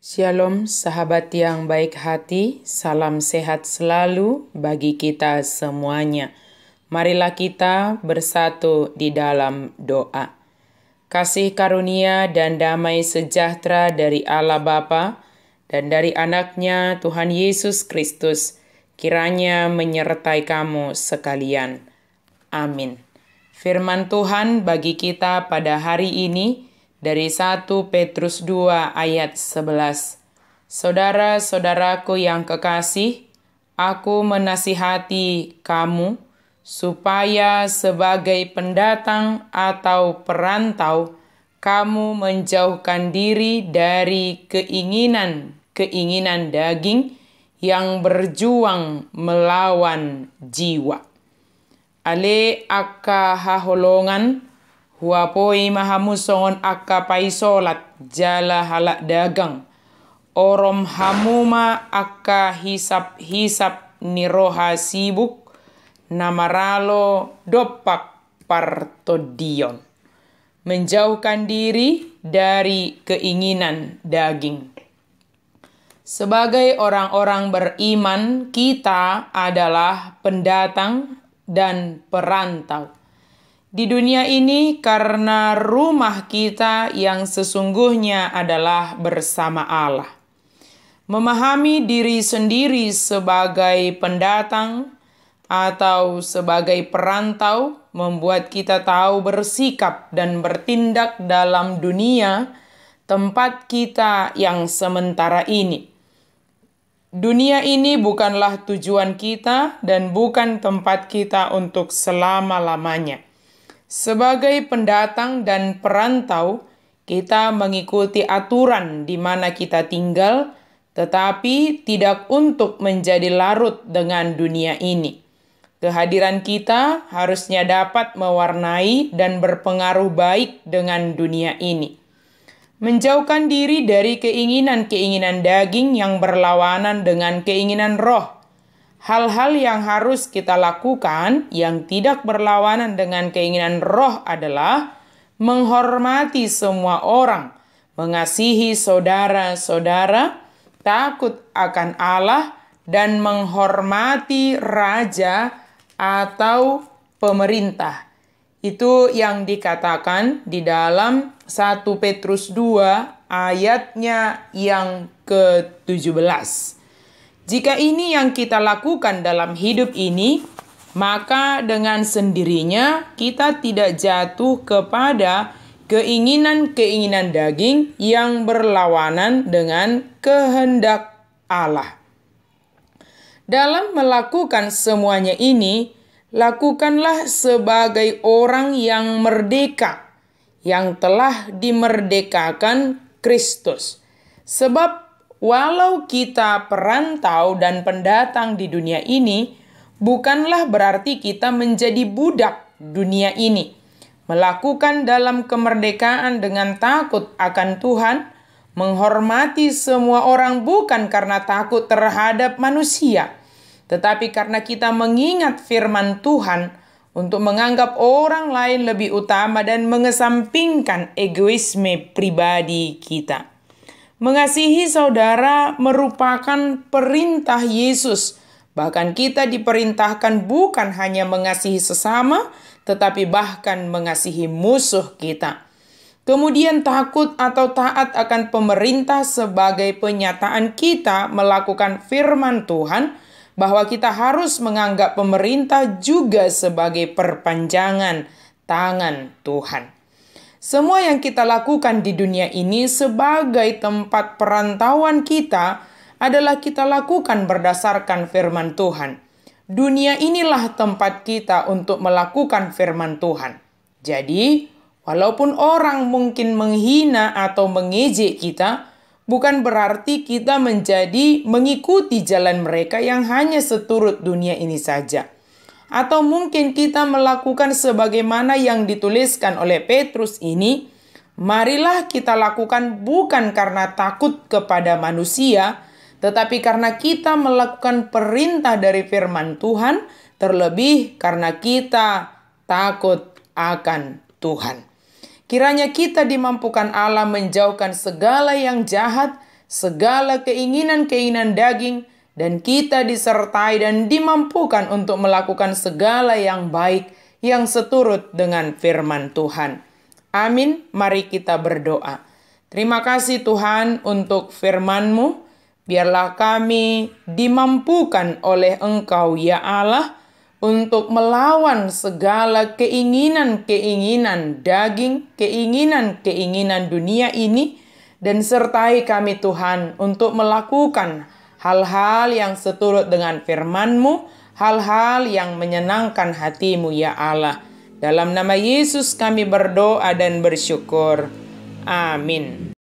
Shalom sahabat yang baik hati, salam sehat selalu bagi kita semuanya. Marilah kita bersatu di dalam doa. Kasih karunia dan damai sejahtera dari Allah Bapa dan dari anaknya Tuhan Yesus Kristus kiranya menyertai kamu sekalian. Amin. Firman Tuhan bagi kita pada hari ini dari 1 Petrus 2 ayat 11. Saudara-saudaraku yang kekasih, aku menasihati kamu supaya sebagai pendatang atau perantau, kamu menjauhkan diri dari keinginan daging yang berjuang melawan jiwa. Ale akka haholongan huapoi mahamusongon akka paisolat jala halak dagang. Orom hamuma akka hisap niroha sibuk namaralo dopak partodion. Menjauhkan diri dari keinginan daging. Sebagai orang-orang beriman, kita adalah pendatang dan perantau di dunia ini karena rumah kita yang sesungguhnya adalah bersama Allah. Memahami diri sendiri sebagai pendatang atau sebagai perantau membuat kita tahu bersikap dan bertindak dalam dunia tempat kita yang sementara ini. Dunia ini bukanlah tujuan kita dan bukan tempat kita untuk selama-lamanya. Sebagai pendatang dan perantau, kita mengikuti aturan di mana kita tinggal, tetapi tidak untuk menjadi larut dengan dunia ini. Kehadiran kita harusnya dapat mewarnai dan berpengaruh baik dengan dunia ini. Menjauhkan diri dari keinginan-keinginan daging yang berlawanan dengan keinginan roh. Hal-hal yang harus kita lakukan yang tidak berlawanan dengan keinginan roh adalah menghormati semua orang, mengasihi saudara-saudara, takut akan Allah, dan menghormati raja atau pemerintah. Itu yang dikatakan di dalam 1 Petrus 2 ayatnya yang ke-17. Jika ini yang kita lakukan dalam hidup ini, maka dengan sendirinya kita tidak jatuh kepada keinginan-keinginan daging yang berlawanan dengan kehendak Allah. Dalam melakukan semuanya ini, lakukanlah sebagai orang yang merdeka, yang telah dimerdekakan Kristus. Sebab walau kita perantau dan pendatang di dunia ini, bukanlah berarti kita menjadi budak dunia ini. Melakukan dalam kemerdekaan dengan takut akan Tuhan, menghormati semua orang bukan karena takut terhadap manusia, tetapi karena kita mengingat firman Tuhan untuk menganggap orang lain lebih utama dan mengesampingkan egoisme pribadi kita. Mengasihi saudara merupakan perintah Yesus. Bahkan kita diperintahkan bukan hanya mengasihi sesama, tetapi bahkan mengasihi musuh kita. Kemudian takut atau taat akan pemerintah sebagai penyataan kita melakukan firman Tuhan, bahwa kita harus menganggap pemerintah juga sebagai perpanjangan tangan Tuhan. Semua yang kita lakukan di dunia ini sebagai tempat perantauan kita adalah kita lakukan berdasarkan firman Tuhan. Dunia inilah tempat kita untuk melakukan firman Tuhan. Jadi, walaupun orang mungkin menghina atau mengejek kita, bukan berarti kita menjadi mengikuti jalan mereka yang hanya seturut dunia ini saja. Atau mungkin kita melakukan sebagaimana yang dituliskan oleh Petrus ini, marilah kita lakukan bukan karena takut kepada manusia, tetapi karena kita melakukan perintah dari firman Tuhan, terlebih karena kita takut akan Tuhan. Kiranya kita dimampukan Allah menjauhkan segala yang jahat segala keinginan-keinginan daging, dan kita disertai dan dimampukan untuk melakukan segala yang baik yang seturut dengan firman Tuhan. Amin. Mari kita berdoa. Terima kasih Tuhan untuk firman-Mu. Biarlah kami dimampukan oleh Engkau ya Allah untuk melawan segala keinginan-keinginan daging, keinginan-keinginan dunia ini, dan sertai kami Tuhan untuk melakukan hal-hal yang seturut dengan firman-Mu, hal-hal yang menyenangkan hati-Mu ya Allah. Dalam nama Yesus kami berdoa dan bersyukur. Amin.